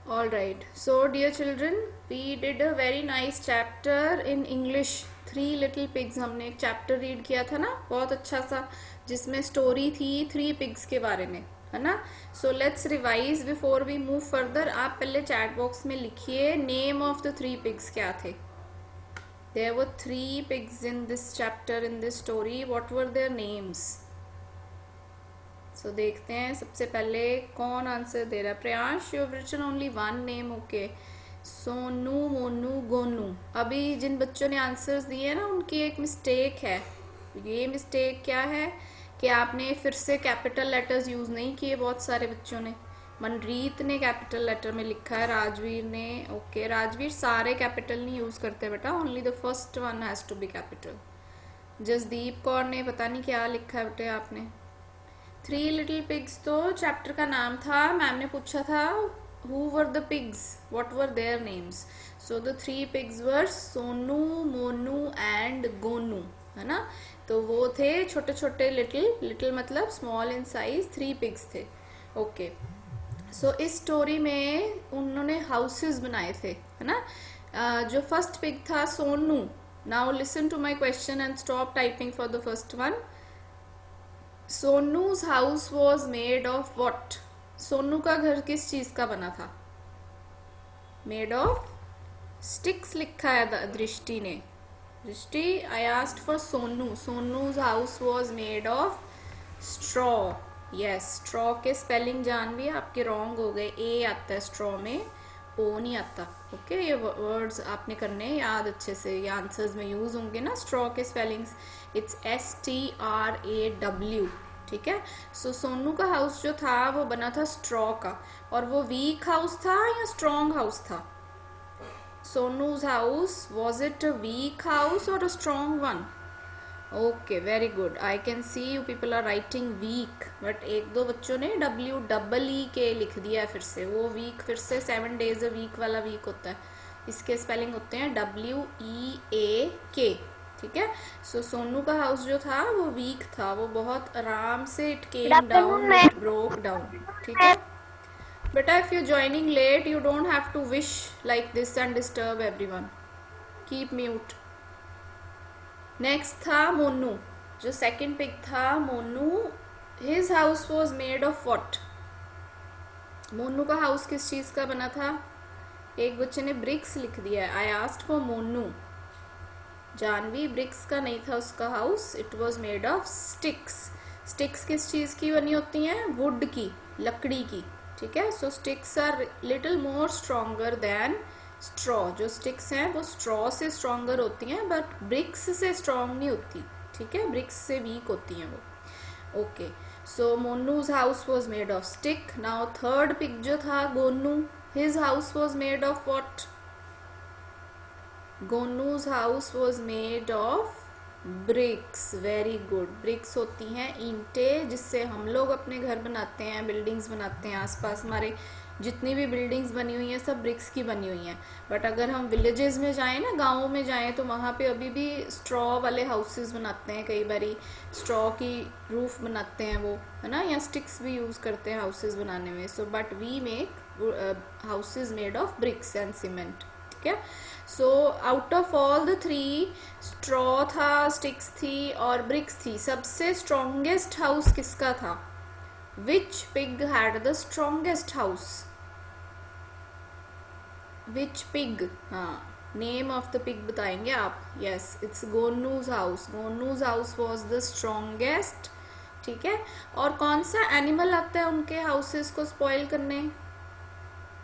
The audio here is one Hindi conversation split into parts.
All right. So, dear children, we did a very nice chapter in English. Three little pigs हमने एक चैप्टर रीड किया था ना, बहुत अच्छा सा, जिसमें स्टोरी थी थ्री पिग्स के बारे में, है ना. So let's revise before we move further. आप पहले चैट बॉक्स में लिखिए name of the three pigs क्या थे. There were three pigs in this chapter, in this story. What were their names? So देखते हैं सबसे पहले कौन आंसर दे रहा है. Priyansh, you have written only one name. Okay. Sonu, Monu, Gonu. अभी जिन बच्चों ने आंसर्स दिए हैं ना, उनकी एक मिस्टेक है. ये मिस्टेक क्या है कि आपने फिर से कैपिटल लेटर्स यूज़ नहीं किए. बहुत सारे बच्चों ने, मनरीत ने कैपिटल लेटर में लिखा है, राजवीर ने. ओके राजवीर, सारे कैपिटल नहीं यूज़ करते बेटा, only the first one has to be capital. Jasdeep Kaur ने पता नहीं क्या लिखा है बेटे आपने. थ्री लिटिल पिग्स तो चैप्टर का नाम था. मैम ने पूछा था who were the pigs, what were their names. So the three pigs were Sonu, Monu and Gonu, है ना. तो वो थे छोटे छोटे लिटिल मतलब small in size, three pigs थे. ओके. सो इस स्टोरी में उन्होंने हाउसेस बनाए थे, है ना. जो फर्स्ट पिग था Sonu. Now listen to my question and stop typing for the first one. Sonu's house was made of what? Sonu का घर किस चीज का बना था? मेड ऑफ स्टिक्स लिखा है दृष्टि ने. दृष्टि, आई asked for Sonu. सोनूज house was made of straw. Yes, straw के स्पेलिंग जानवी आपके रॉन्ग हो गए. ए आता है स्ट्रॉ में, ओ नहीं आता. ओके, ये वर्ड्स आपने करने याद अच्छे से, ये आंसर्स में यूज होंगे ना स्ट्रॉ के स्पेलिंग्स. It's STRAW. ठीक है. सो सोनू का हाउस जो था वो बना था स्ट्रॉ का. और वो वीक हाउस था या स्ट्रॉन्ग हाउस था? Sonu's house, was it a weak house और a strong one? Okay, very good. I can see you people are writing weak, but एक दो बच्चों ने WEEK लिख दिया है फिर से. वो वीक फिर से 7 days अ वीक वाला वीक होता है. इसके स्पेलिंग होते हैं WEAK. ठीक है. सो सोनू का हाउस जो था वो वीक था, वो बहुत आराम से it came down, it broke down. ठीक है बेटा, if you joining late you don't have to wish like this and disturb everyone. Keep mute. Next था मोनू. जो सेकंड पिग था Monu, his house was made of what? Monu का हाउस किस चीज का बना था? एक बच्चे ने ब्रिक्स लिख दिया है. I asked for Monu. Janvi, bricks का नहीं था उसका house, it was made of sticks. Sticks किस चीज की बनी होती हैं? वुड की, लकड़ी की. ठीक है. So sticks are little more stronger than straw. जो स्टिक्स हैं वो स्ट्रॉ से स्ट्रॉन्गर होती हैं, बट ब्रिक्स से स्ट्रॉन्ग नहीं होती. ठीक है, ब्रिक्स से वीक होती हैं वो. Okay. So Monu's house was made of stick. Now third pig जो था Gonu, his house was made of what? Gonu's house was made of bricks. Very good. Bricks होती हैं ईंटें, जिससे हम लोग अपने घर बनाते हैं, बिल्डिंग्स बनाते हैं. आसपास हमारे जितनी भी बिल्डिंग्स बनी हुई हैं सब ब्रिक्स की बनी हुई हैं. बट अगर हम विलेजेस में जाएं ना, गाँव में जाएं, तो वहाँ पे अभी भी स्ट्रॉ वाले हाउसेस बनाते हैं. कई बारी स्ट्रॉ की रूफ बनाते हैं वो, है ना, या स्टिक्स भी यूज़ करते हैं हाउसेस बनाने में. So but we make houses made of bricks and cement. ठीक है. So out of all the three, straw था, स्टिक्स थी और ब्रिक्स थी, सबसे स्ट्रॉन्गेस्ट हाउस किसका था? Which pig had the strongest house? Which pig? हाँ, नेम ऑफ द पिग बताएंगे आप. Yes, it's Gonu's house. Gonu's house was the strongest. ठीक है. और कौन सा एनिमल आता है उनके हाउसेस को स्पॉइल करने?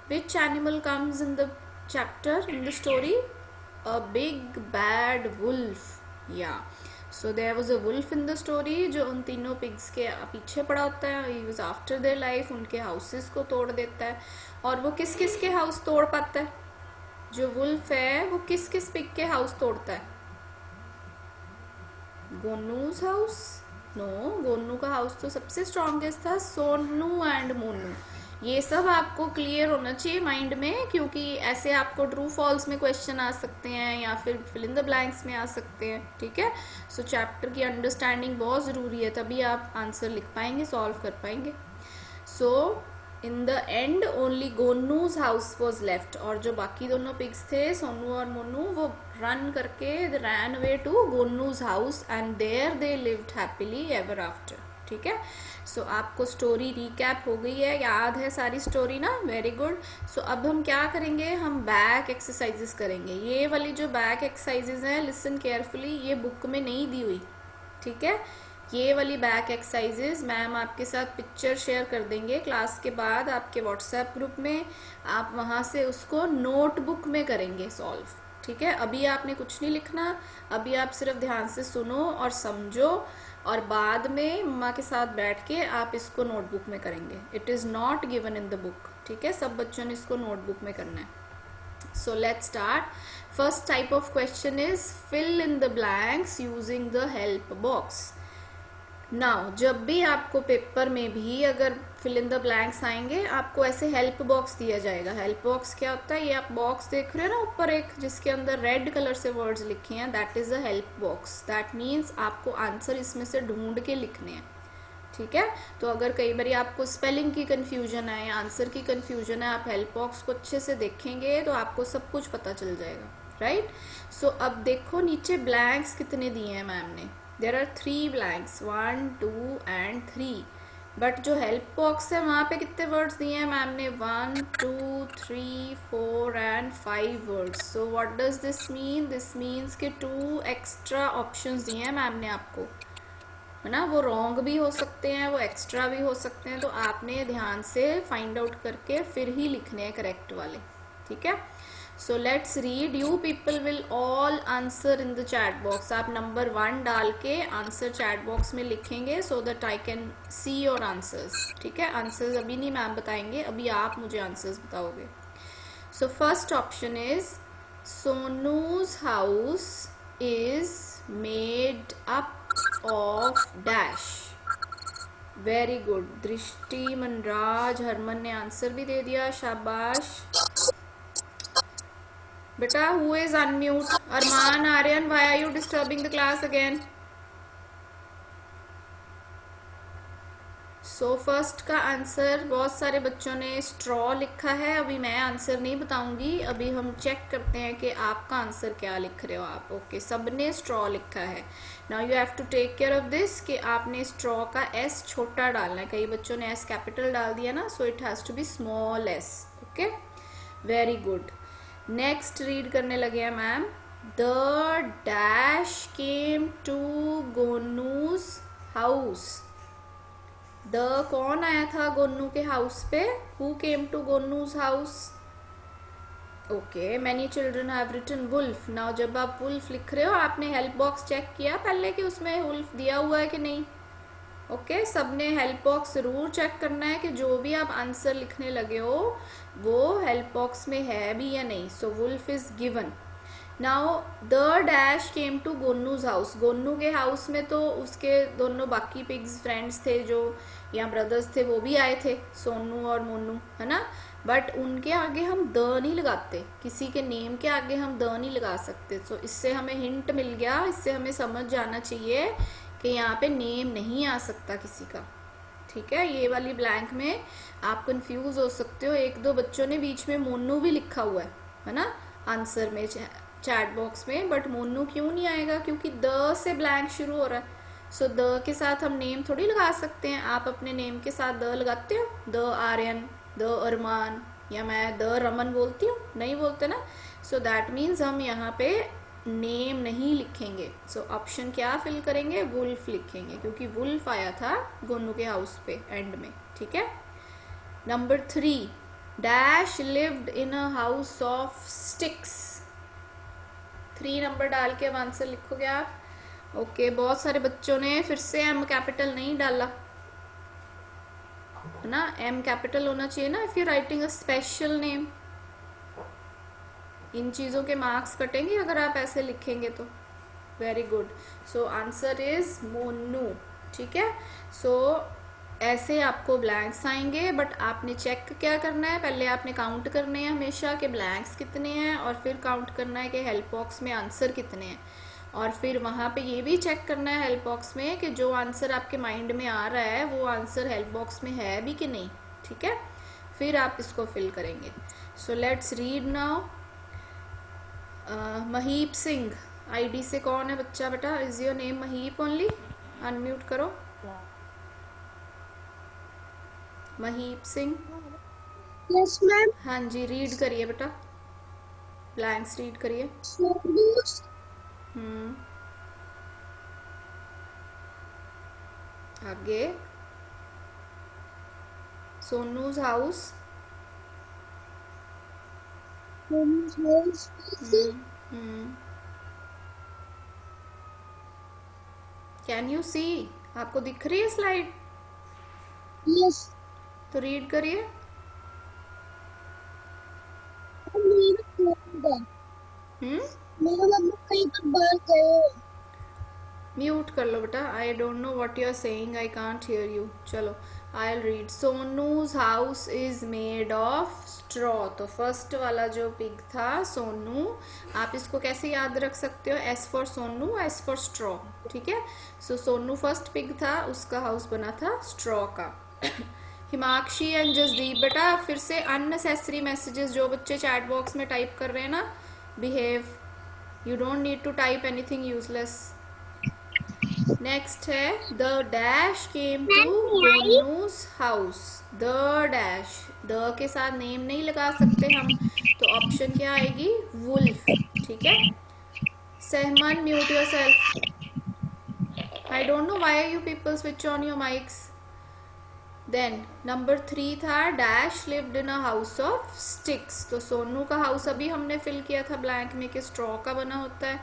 Which animal comes in the chapter, in the story? A big bad wolf. या so there was a wolf in the story, जो उन तीनों पिग्स के पीछे पड़ा होता है. He was after their life, उनके हाउसेस को तोड़ देता है. और वो किस किस के हाउस तोड़ पाता है? जो वुल्फ है वो किस किस पिग के हाउस तोड़ता है? गोनूज हाउस? नो, गोनू का हाउस तो सबसे स्ट्रॉन्गेस्ट था. सोनू एंड मोनू. ये सब आपको क्लियर होना चाहिए माइंड में, क्योंकि ऐसे आपको ट्रू फॉल्स में क्वेश्चन आ सकते हैं या फिर फिल इन द ब्लैंक्स में आ सकते हैं. ठीक है. सो चैप्टर की अंडरस्टैंडिंग बहुत ज़रूरी है, तभी आप आंसर लिख पाएंगे, सॉल्व कर पाएंगे. So in the end only Gonu's house was left, और जो बाकी दोनों पिग्स थे सोनू और मोनू वो रन करके ran away to Gonu's house and there they lived happily ever after. ठीक है, सो आपको स्टोरी रिकैप हो गई है, याद है सारी स्टोरी ना, वेरी गुड। सो अब हम क्या करेंगे, हम बैक एक्सरसाइजेस करेंगे। ये वाली जो बैक एक्सरसाइजेस हैं, लिसन केयरफुली, ये बुक में नहीं दी हुई, ठीक है। ये वाली बैक एक्सरसाइजेज मैम आपके साथ पिक्चर शेयर कर देंगे क्लास के बाद आपके व्हाट्सएप ग्रुप में, आप वहाँ से उसको नोटबुक में करेंगे सॉल्व। ठीक है, अभी आपने कुछ नहीं लिखना, अभी आप सिर्फ ध्यान से सुनो और समझो, और बाद में मम्मा के साथ बैठ के आप इसको नोटबुक में करेंगे। It is not given in the book, ठीक है, सब बच्चों ने इसको नोटबुक में करना है। So let's start. First type of question is fill in the blanks using the help box. Now जब भी आपको पेपर में भी अगर फिल इन द ब्लैंक्स आएंगे, आपको ऐसे हेल्प बॉक्स दिया जाएगा। हेल्प बॉक्स क्या होता है, ये आप बॉक्स देख रहे हो ना ऊपर एक, जिसके अंदर रेड कलर से वर्ड्स लिखे हैं, that is a help box. That means आपको आंसर इसमें से ढूंढ के लिखने हैं। ठीक है, तो अगर कई बार आपको स्पेलिंग की कंफ्यूजन है या आंसर की कंफ्यूजन है, आप हेल्प बॉक्स को अच्छे से देखेंगे तो आपको सब कुछ पता चल जाएगा, राइट। सो अब देखो नीचे ब्लैंक्स कितने दिए हैं मैम ने, there are 3 blanks, 1 2 and 3, but जो हेल्प बॉक्स है वहाँ पे कितने वर्ड्स दिए हैं मैम ने, 1 2 3 4 and 5 words. So what does this mean, this means कि 2 एक्स्ट्रा ऑप्शंस दिए हैं मैम ने आपको, है ना। वो रॉन्ग भी हो सकते हैं, वो एक्स्ट्रा भी हो सकते हैं, तो आपने ध्यान से फाइंड आउट करके फिर ही लिखने हैं करेक्ट वाले। ठीक है, so let's read. You people will all answer in the chat box. आप नंबर 1 डाल के आंसर चैट बॉक्स में लिखेंगे so that I can see your answers. ठीक है, आंसर्स अभी नहीं मैम बताएंगे, अभी आप मुझे आंसर्स बताओगे। So first option is सोनूज house is made up of dash. Very good, दृष्टि, मनराज, हरमन ने आंसर भी दे दिया, शाबाश बेटा। Who is unmute, Arman, Aryan, why are you disturbing the class again. So first का आंसर बहुत सारे बच्चों ने स्ट्रॉ लिखा है। अभी मैं आंसर नहीं बताऊंगी, अभी हम चेक करते हैं कि आपका आंसर क्या लिख रहे हो आप। ओके, सबने स्ट्रॉ लिखा है। Now you have to take care of this कि आपने स्ट्रॉ का एस छोटा डालना है। कई बच्चों ने एस कैपिटल डाल दिया ना, so it has to be small S. Okay, very good. Next read करने लगे हैं ma'am. The dash came to Gonu's house. The कौन आया था गोनू के हाउस पे, who came to Gonu's house. Okay, many children have written wolf. Now जब आप वुल्फ लिख रहे हो, आपने हेल्प बॉक्स चेक किया पहले कि उसमें वुल्फ दिया हुआ है कि नहीं। ओके, सबने हेल्प बॉक्स जरूर चेक करना है कि जो भी आप आंसर लिखने लगे हो वो हेल्प बॉक्स में है भी या नहीं। So wolf is given. Now the dash came to Gonu's house. Gonu के हाउस में तो उसके दोनों बाकी पिग्स फ्रेंड्स थे जो या ब्रदर्स थे, वो भी आए थे, सोनू और मोनू, है ना। बट उनके आगे हम द नहीं लगाते, किसी के नेम के आगे हम द नहीं लगा सकते। सो इससे हमें हिंट मिल गया, इससे हमें समझ जाना चाहिए कि यहाँ पे नेम नहीं आ सकता किसी का। ठीक है, ये वाली ब्लैंक में आप कंफ्यूज हो सकते हो। 1-2 बच्चों ने बीच में मोनू भी लिखा हुआ है ना, आंसर में चैट बॉक्स में, बट मोनू क्यों नहीं आएगा, क्योंकि द से ब्लैंक शुरू हो रहा है। सो द के साथ हम नेम थोड़ी लगा सकते हैं। आप अपने नेम के साथ द लगाते हो, द आर्यन, द अरमान, या मैं द रमन बोलती हूँ, नहीं बोलते ना। सो दैट मीन्स हम यहाँ पे नेम नहीं लिखेंगे। सो ऑप्शन क्या फिल करेंगे, वुल्फ लिखेंगे, क्योंकि वुल्फ आया था गोनू के हाउस पे एंड में। ठीक है, number 3, dash lived in a house of sticks. 3 number डाल के अब आंसर लिखोगे आप। ओके, बहुत सारे बच्चों ने फिर से एम कैपिटल नहीं डाला, है ना। एम कैपिटल होना चाहिए ना if you writing a special name. इन चीज़ों के मार्क्स कटेंगे अगर आप ऐसे लिखेंगे तो। Very good, so answer is Monu. ठीक है, सो ऐसे आपको ब्लैंक्स आएंगे, बट आपने चेक क्या करना है, पहले आपने काउंट करने हैं हमेशा कि ब्लैंक्स कितने हैं, और फिर काउंट करना है कि हेल्प बॉक्स में आंसर कितने हैं, और फिर वहाँ पे ये भी चेक करना है हेल्प बॉक्स में कि जो आंसर आपके माइंड में आ रहा है वो आंसर हेल्प बॉक्स में है भी कि नहीं। ठीक है, फिर आप इसको फिल करेंगे. So let's read now. Mahip Singh ID से कौन है बच्चा बेटा? Is your name Mahip only? Unmute करो. महीप सिंह. Yes ma'am. हाँ जी, रीड करिए बेटा, ब्लैंक्स रीड करिए. सोनूज आगे. सोनूज house. House. Can you see? आपको दिख रही है स्लाइड? यस. तो रीड करिए. मेरे मम्मा कहीं पर बाहर गए. म्यूट कर लो बेटा. I don't know what you are saying, I can't hear you. चलो, I read. Sonu's house is made of straw. तो फर्स्ट वाला जो पिग था सोनू, आप इसको कैसे याद रख सकते हो? S for Sonu, S for straw. ठीक है. सो सोनू फर्स्ट पिग था, उसका हाउस बना था स्ट्रॉ का. हिमाक्षी एंड जसदीप बेटा, फिर से अननेसेसरी मैसेजेस जो बच्चे चैट बॉक्स में टाइप कर रहे हैं ना, behave. You don't need to type anything useless. Next है the dash came to Gonu's house. The dash, the के साथ नेम नहीं लगा सकते हम, तो ऑप्शन क्या आएगी? वुल्फ. ठीक है. Sahman, mute yourself. I don't know why you people switch on your mics. Then number 3 था dash lived in a house of sticks. तो सोनू का हाउस अभी हमने फिल किया था ब्लैंक में कि स्ट्रॉ का बना होता है,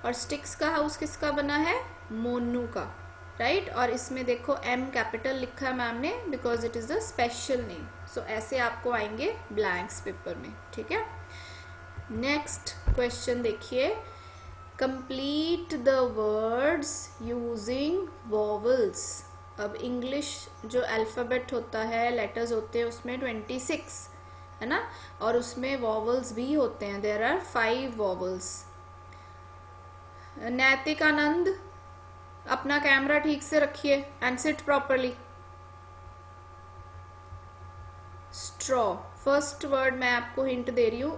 और स्टिक्स का हाउस किसका बना है? मोनू का. राइट. और इसमें देखो एम कैपिटल लिखा है मैम ने, because it is a special name. So ऐसे आपको आएंगे ब्लैंक्स पेपर में. ठीक है. नेक्स्ट क्वेश्चन देखिए. Complete the words using vowels. अब इंग्लिश जो अल्फ़ाबेट होता है, लेटर्स होते हैं, उसमें 26 है ना, और उसमें वॉवल्स भी होते हैं. There are 5 vowels. Naitik Anand, अपना कैमरा ठीक से रखिए and sit properly. Straw first word मैं आपको हिंट दे रही हूँ.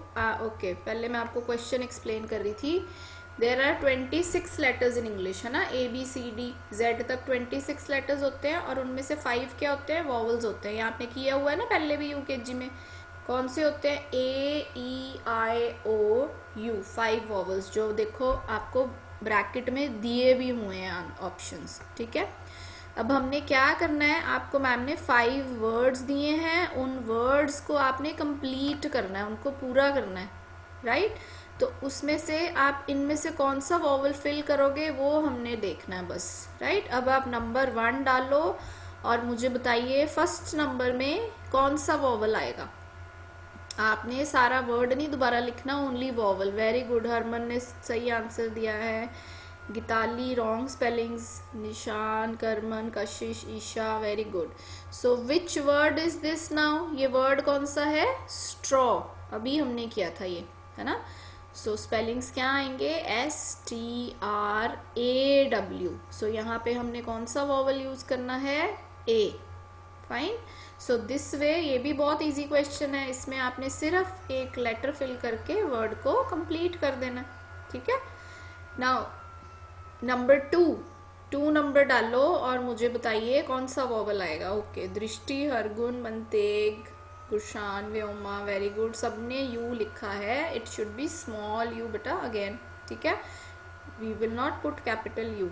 ओके, पहले मैं आपको क्वेश्चन एक्सप्लेन कर रही थी. There are 26 letters in English, है ना. A B C D Z तक 26 लेटर्स होते हैं, और उनमें से 5 क्या होते हैं? वॉवल्स होते हैं. यहाँ आपने किया हुआ है ना पहले भी यूकेजी में. कौन से होते हैं? ए ई आई ओ यू. 5 वॉवल्स जो देखो आपको ब्रैकेट में दिए भी हुए हैं ऑप्शंस. ठीक है. अब हमने क्या करना है, आपको मैम ने 5 वर्ड्स दिए हैं, उन वर्ड्स को आपने कंप्लीट करना है, उनको पूरा करना है. राइट. तो उसमें से आप इनमें से कौन सा वॉवल फिल करोगे वो हमने देखना है बस. राइट. अब आप नंबर 1 डालो और मुझे बताइए फर्स्ट नंबर में कौन सा वॉवल आएगा. आपने सारा वर्ड नहीं दोबारा लिखना, only vowel. Very good, Harman ने सही आंसर दिया है. Geetali wrong spellings. Nishan, Karman, Kashish, Isha, very good. So which word is this now? ये वर्ड कौन सा है? स्ट्रॉ. अभी हमने किया था ये, है ना. सो स्पेलिंग्स क्या आएंगे? STRAW. सो यहाँ पे हमने कौन सा वॉवल यूज करना है? ए. फाइन. सो दिस वे, ये भी बहुत इजी क्वेश्चन है. इसमें आपने सिर्फ एक लेटर फिल करके वर्ड को कंप्लीट कर देना. ठीक है. नाउ नंबर 2 नंबर डालो और मुझे बताइए कौन सा वॉवल आएगा. Okay, Drishti, Hargun, Manteg, Gurshan, Vyoma, very good. सबने यू लिखा है. It should be small U बेटा अगेन. ठीक है. We will not put capital U.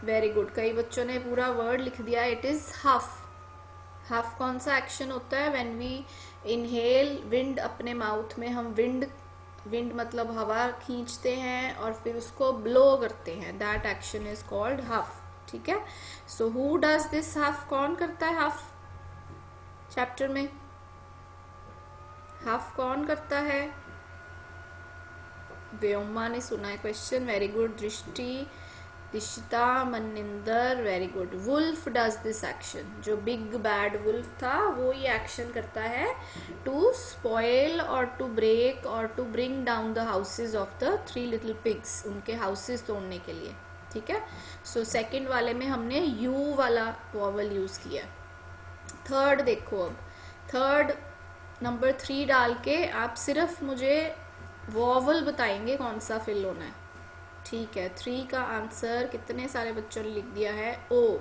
Very good. कई बच्चों ने पूरा वर्ड लिख दिया. It is हफ. हफ कौन सा एक्शन होता है? व्हेन वी इनहेल विंड अपने माउथ में, हम विंड मतलब हवा खींचते हैं और फिर उसको ब्लो करते हैं. That action is called huff. ठीक है. So who does this huff? कौन करता है हफ चैप्टर में? हफ कौन करता है? व्योमा ने सुना है question. Very good. Drishti, Dishita, Maninder, very good. Wolf does this action. जो बिग बैड वुल्फ था वो ये एक्शन करता है टू स्पॉइल और टू ब्रेक और to bring down the houses of the 3 little pigs. उनके हाउसेज तोड़ने के लिए. ठीक है. सो सेकंड वाले में हमने यू वाला वॉवल यूज किया. थर्ड देखो. अब थर्ड नंबर 3 डाल के आप सिर्फ मुझे वॉवल बताएंगे कौन सा फिल होना है। ठीक है, 3 का आंसर कितने सारे बच्चों ने लिख दिया है? Oh,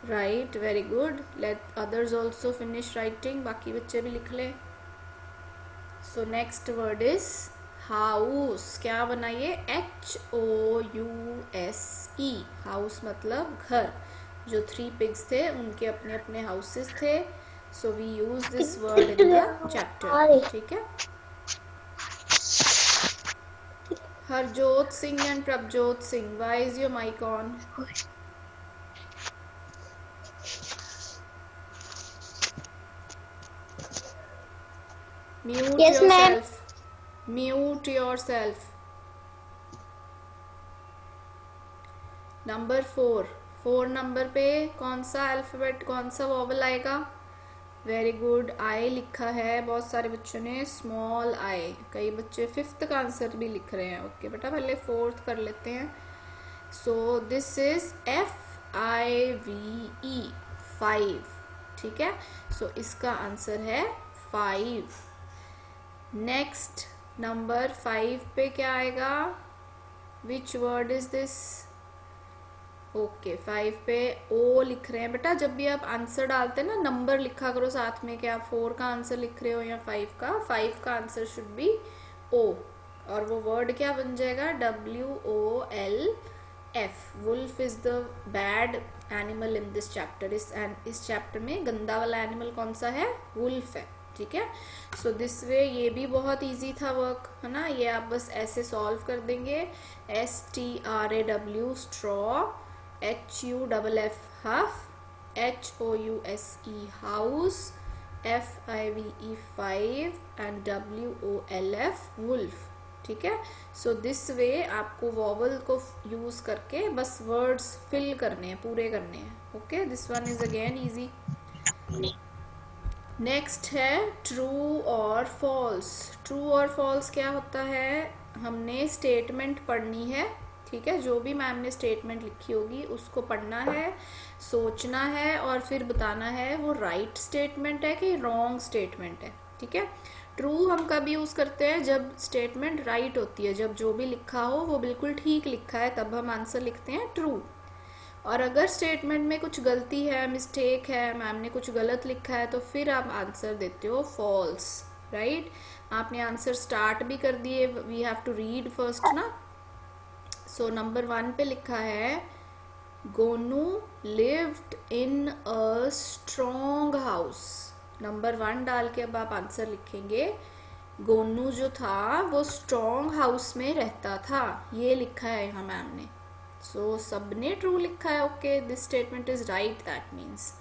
right, very good. Let others also finish writing, बाकी बच्चे भी लिख लें। So next word is house. क्या बनाइए? HOUSE। हाउस मतलब घर। जो 3 पिग्स थे उनके अपने अपने हाउसेस थे, so we use this word in the chapter. ठीक है, Harjot Singh and Prabhjot Singh, why is your mic on? Mute Yes, ma'am. yourself. Mute yourself. Number 4 number पे कौन सा अल्फ़ाबेट, कौन सा वॉवल आएगा? वेरी गुड, आई लिखा है बहुत सारे बच्चों ने, स्मॉल आई। कई बच्चे 5th का आंसर भी लिख रहे हैं। ओके बेटा, पहले 4th कर लेते हैं। सो दिस इज FIVE, 5। ठीक है, सो इसका आंसर है 5। नेक्स्ट नंबर 5 पे क्या आएगा? विच वर्ड इज दिस? ओके, 5 पे ओ लिख रहे हैं। बेटा जब भी आप आंसर डालते हैं ना, नंबर लिखा करो साथ में, कि आप 4 का आंसर लिख रहे हो या 5 का। 5 का आंसर शुड बी ओ, और वो वर्ड क्या बन जाएगा? WOLF। Wolf is the bad animal in this chapter. इस चैप्टर में गंदा वाला एनिमल कौन सा है? वुल्फ है। ठीक है, सो दिस वे ये भी बहुत इजी था वर्क, है ना? ये आप बस ऐसे सॉल्व कर देंगे। STRAW straw, HUFF huff, HOUSE house, FIVE 5 and WOLF wolf. ठीक है, सो दिस वे आपको वॉवल को यूज करके बस वर्ड्स फिल करने हैं, पूरे करने हैं। Okay, this one is again easy. Next है ट्रू और फॉल्स। ट्रू और फॉल्स क्या होता है? हमने स्टेटमेंट पढ़नी है। ठीक है, जो भी मैम ने स्टेटमेंट लिखी होगी उसको पढ़ना है, सोचना है और फिर बताना है वो राइट स्टेटमेंट है कि रॉन्ग स्टेटमेंट है। ठीक है, ट्रू हम कब यूज़ करते हैं? जब स्टेटमेंट राइट होती है, जब जो भी लिखा हो वो बिल्कुल ठीक लिखा है, तब हम आंसर लिखते हैं ट्रू। और अगर स्टेटमेंट में कुछ गलती है, मिस्टेक है, मैम ने कुछ गलत लिखा है, तो फिर आप आंसर देते हो फॉल्स। राइट, आपने आंसर स्टार्ट भी कर दिए, we have to read first ना। सो नंबर 1 पे लिखा है Gonu lived in a strong house. Number 1 डाल के अब आप आंसर लिखेंगे। गोनू जो था वो स्ट्रॉन्ग हाउस में रहता था, ये लिखा है यहाँ मैम ने। सो सबने ट्रू लिखा है। Okay, this statement is right, that means.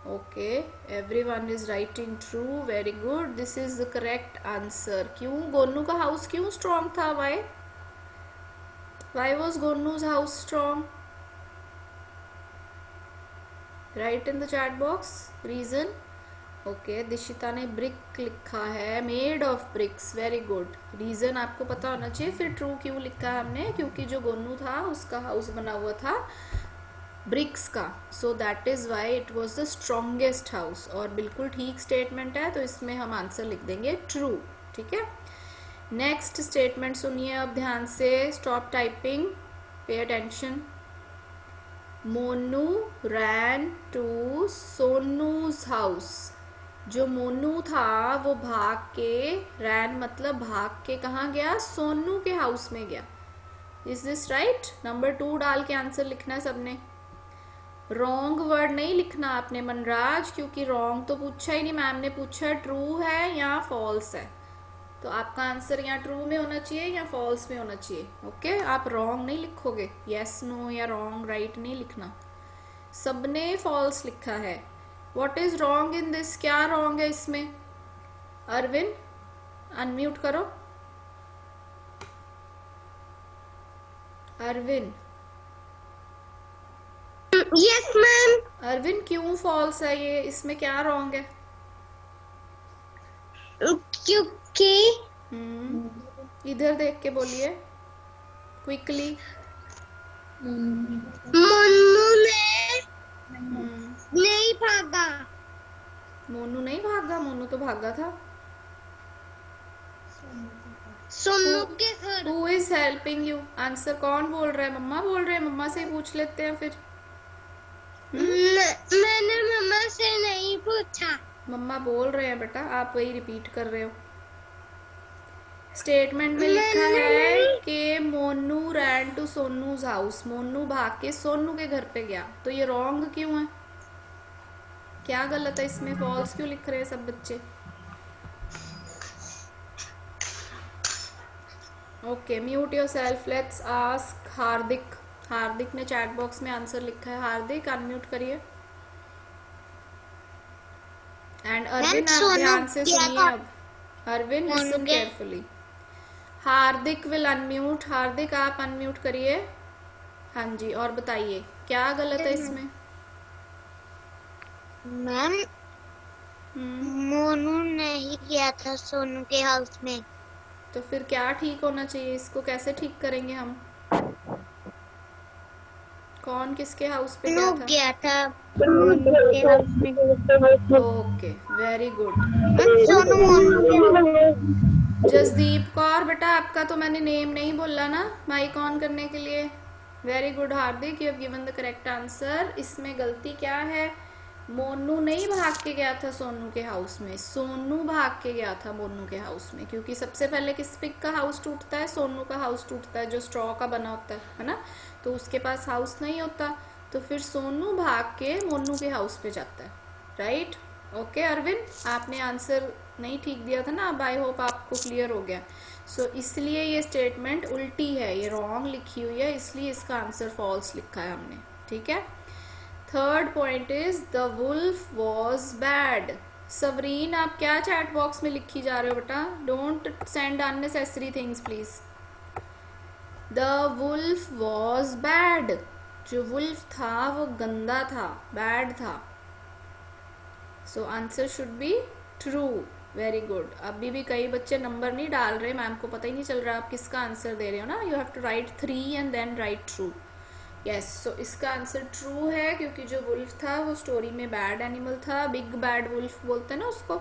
Okay, everyone is writing true, very good, this is the correct answer. क्यों गोनू का हाउस क्यों स्ट्रॉन्ग था? Why was Gonu's house strong? Write in the chat box reason. Okay, Dishita ने ब्रिक लिखा है, made of bricks, very good. Reason आपको पता होना चाहिए। फिर ट्रू क्यों लिखा है हमने? क्योंकि जो गोनू था उसका हाउस बना हुआ था ब्रिक्स का, so that is why it was the strongest house. और बिल्कुल ठीक स्टेटमेंट है, तो इसमें हम आंसर लिख देंगे ट्रू। ठीक है, नेक्स्ट स्टेटमेंट सुनिए अब ध्यान से, stop typing, pay attention. Monu ran to Sonu's house. जो मोनू था वो भाग के, रैन मतलब भाग के कहाँ गया? सोनू के हाउस में गया। Is this right? नंबर 2 डाल के आंसर लिखना है सबने। रॉन्ग वर्ड नहीं लिखना आपने मनराज, क्योंकि रॉन्ग तो पूछा ही नहीं, मैम ने पूछा ट्रू है या फॉल्स है, तो आपका आंसर या ट्रू में होना चाहिए या फॉल्स में होना चाहिए। ओके, आप रॉन्ग नहीं लिखोगे, यस नो या रॉन्ग राइट नहीं लिखना। सबने फॉल्स लिखा है। What is wrong in this? क्या रॉन्ग है इसमें? अरविंद अनम्यूट करो। Arvind, Yes, ma'am. अरविंद क्यों फॉल्स है ये? इसमें क्या रॉन्ग है? क्योंकि इधर देख के बोलिए क्विकली। मोनू ने नहीं भागा। मोनू नहीं भागा, मोनू तो भागा था। सोनू के घर। Who is helping you? Answer कौन बोल रहा है? मम्मा बोल रहे हैं, मम्मा से ही पूछ लेते हैं फिर। मैंने मम्मा से नहीं पूछा। मम्मा बोल रहे हैं बेटा, आप वही रिपीट कर रहे हो। स्टेटमेंट में लिखा है कि Monu ran to Sonu's house, Monu भाग के सोनू के घर पे गया, तो ये रॉन्ग क्यों है? क्या गलत है इसमें? फॉल्स क्यों लिख रहे हैं सब बच्चे? Okay, mute yourself. Let's ask Hardik. Hardik ने चैट बॉक्स में आंसर लिखा है। हार्दिक अनम्यूट करिए। एंड अरविंद आप ध्यान से सुनिए अब। Arvind listen carefully. Hardik will unmute. Hardik आप अनम्यूट करिए। हाँ जी, और बताइए क्या गलत है इसमें? मैम मोनू नहीं गया था सोनू के हाउस में। तो फिर क्या ठीक होना चाहिए? इसको कैसे ठीक करेंगे हम? कौन किसके हाउस पे गया था? गया था मोनू के हाउस में। Okay, very good. Sonu Monu के हाउस। जसदीप कौर बेटा, आपका तो मैंने नेम नहीं बोला ना माइक ऑन करने के लिए। Very good Hardik, you have given the correct answer. इसमें गलती क्या है? मोनू नहीं भाग के गया था सोनू के हाउस में, सोनू भाग के गया था मोनू के हाउस में, क्योंकि सबसे पहले किस पिग का हाउस टूटता है? सोनू का हाउस टूटता है, जो स्ट्रॉ का बना होता है ना, तो उसके पास हाउस नहीं होता, तो फिर सोनू भाग के मोनू के हाउस पे जाता है, राइट? ओके अरविंद, आपने आंसर नहीं ठीक दिया था ना, अब आई होप आपको क्लियर हो गया। सो इसलिए ये स्टेटमेंट उल्टी है, ये रॉन्ग लिखी हुई है, इसलिए इसका आंसर फॉल्स लिखा है हमने, ठीक है। Third point is the wolf was bad. Savreen, आप क्या चैट बॉक्स में लिखी जा रहे हो बेटा? Don't send unnecessary things please. The wolf was bad. जो वुल्फ था वो गंदा था, बैड था। So answer should be true. Very good. अभी भी कई बच्चे नंबर नहीं डाल रहे, मैम को पता ही नहीं चल रहा आप किसका आंसर दे रहे हो ना। You have to write 3 and then write true. Yes, so इसका आंसर ट्रू है, क्योंकि जो वुल्फ था वो स्टोरी में बैड एनिमल था, बिग बैड वुल्फ बोलते हैं ना उसको,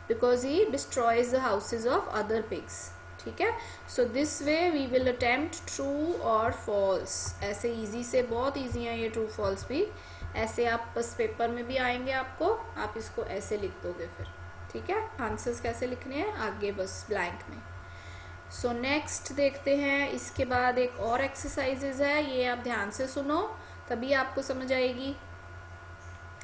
because he destroys the houses of other pigs, ठीक है। So this way we will attempt true और फॉल्स। ऐसे इजी से, बहुत इजी है ये ट्रू फॉल्स भी, ऐसे आप बस पेपर में भी आएंगे आपको, आप इसको ऐसे लिख दोगे फिर, ठीक है। आंसर्स कैसे लिखने हैं आगे बस ब्लैंक में। सो नेक्स्ट देखते हैं, इसके बाद एक और एक्सरसाइजेज है, ये आप ध्यान से सुनो तभी आपको समझ आएगी।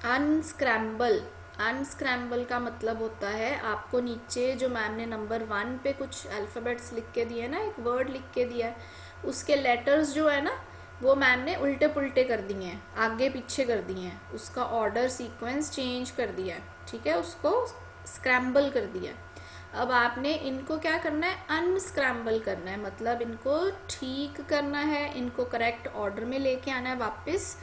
अनस्क्रैम्बल। अनस्क्रैम्बल का मतलब होता है, आपको नीचे जो मैम ने नंबर 1 पे कुछ अल्फ़ाबेट्स लिख के दिए ना, एक वर्ड लिख के दिया है, उसके लेटर्स जो है ना वो मैम ने उल्टे पुल्टे कर दिए हैं, आगे पीछे कर दिए हैं, उसका ऑर्डर सीक्वेंस चेंज कर दिया है, ठीक है, उसको स्क्रैम्बल कर दिया है। अब आपने इनको क्या करना है? अनस्क्रैम्बल करना है, मतलब इनको ठीक करना है, इनको करेक्ट ऑर्डर में लेके आना है वापस।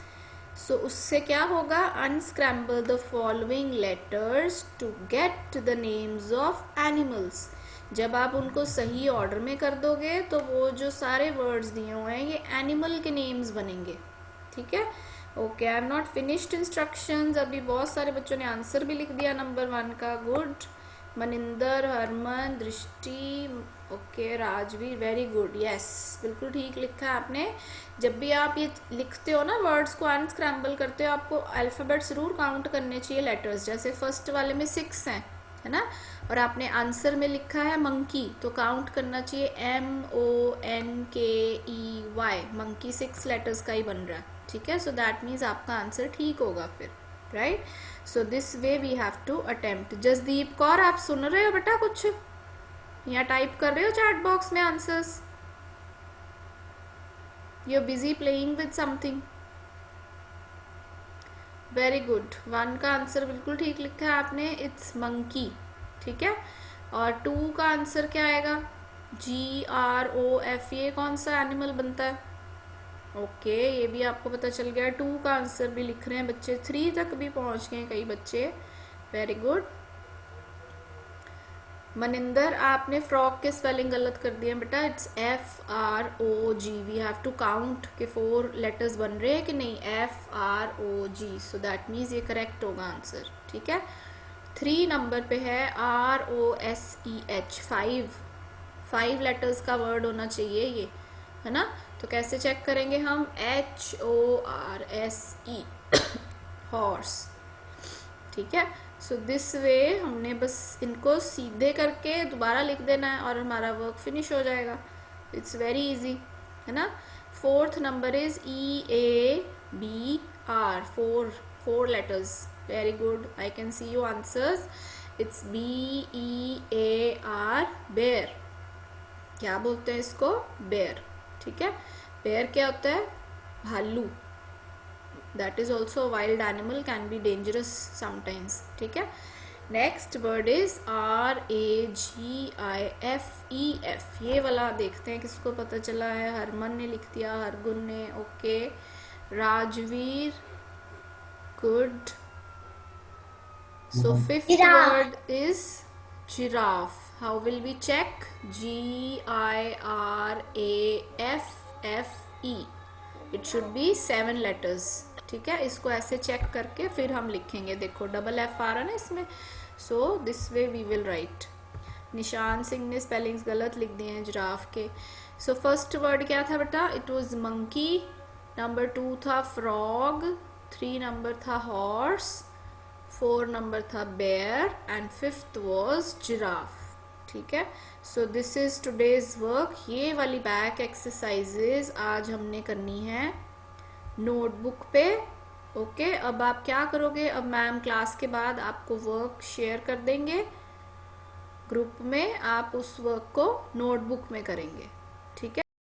सो उससे क्या होगा? Unscramble the following letters to get the names of animals. जब आप उनको सही ऑर्डर में कर दोगे तो वो जो सारे वर्ड्स दिए हुए हैं ये एनिमल के नेम्स बनेंगे, ठीक है। Okay, I am not finished instructions. अभी बहुत सारे बच्चों ने आंसर भी लिख दिया नंबर 1 का, गुड। मनिंदर, हरमन, दृष्टि, okay, Rajveer, very good, yes, बिल्कुल ठीक लिखा है आपने। जब भी आप ये लिखते हो ना, वर्ड्स को अनस्क्रैम्बल करते हो, आपको अल्फ़ाबेट ज़रूर काउंट करने चाहिए लेटर्स, जैसे फर्स्ट वाले में 6 हैं, है ना, और आपने आंसर में लिखा है मंकी, तो काउंट करना चाहिए MONKEY, मंकी 6 लेटर्स का ही बन रहा है, ठीक है। सो दैट मीन्स आपका आंसर ठीक होगा फिर, right. So this way we have to attempt. Jasdeep Kaur, आप सुन रहे हो बेटा कुछ या टाइप कर रहे हो चैट बॉक्स में answers? You are busy playing with something. Very good, 1 का आंसर बिल्कुल ठीक लिखा है आपने, इट्स मंकी, ठीक है। और 2 का आंसर क्या आएगा? GROF, ये कौन सा एनिमल बनता है? ओके, ये भी आपको पता चल गया। 2 का आंसर भी लिख रहे हैं बच्चे, 3 तक भी पहुंच गए कई बच्चे, वेरी गुड। मनिंदर, आपने फ्रॉक के स्पेलिंग गलत कर दिए बेटा, it's FROG। We have to count के 4 लेटर्स बन रहे हैं कि नहीं, FROG, सो दैट मीन्स ये करेक्ट होगा आंसर, ठीक है। 3 नंबर पे है ROSEH, 5 लेटर्स का वर्ड होना चाहिए ये, है ना। तो कैसे चेक करेंगे हम, HORSE, हॉर्स, ठीक है। सो दिस वे हमने बस इनको सीधे करके दोबारा लिख देना है और हमारा वर्क फिनिश हो जाएगा। इट्स वेरी इजी, है ना। 4th number is EABR, 4 letters, very good, I can see you answers. It's BEAR, bear. क्या बोलते हैं इसको, बेयर, ठीक है। बेयर क्या होता है, भालू। That is also a wild animal, can be dangerous sometimes, ठीक है। नेक्स्ट वर्ड इज RAGIFEF, ये वाला देखते हैं किसको पता चला है। हरमन ने लिख दिया, हरगुन ने, okay. Rajveer, good. So 5th word is giraffe. How will we check, GIRAFFE, it should be 7 letters, ठीक है। इसको ऐसे चेक करके फिर हम लिखेंगे, देखो डबल F आ रहा है ना इसमें, so this way we will write. Nishan Singh ने स्पेलिंग्स गलत लिख दिए हैं जिराफ के। सो फर्स्ट वर्ड क्या था बेटा, इट वाज मंकी। नंबर 2 था फ्रॉग, 3 नंबर था हॉर्स, 4 नंबर था bear and 5th was giraffe, ठीक है। So this is today's work. ये वाली बैक एक्सरसाइजेज आज हमने करनी है नोटबुक पे, ओके। अब आप क्या करोगे, अब मैम क्लास के बाद आपको वर्क शेयर कर देंगे ग्रुप में, आप उस वर्क को नोटबुक में करेंगे।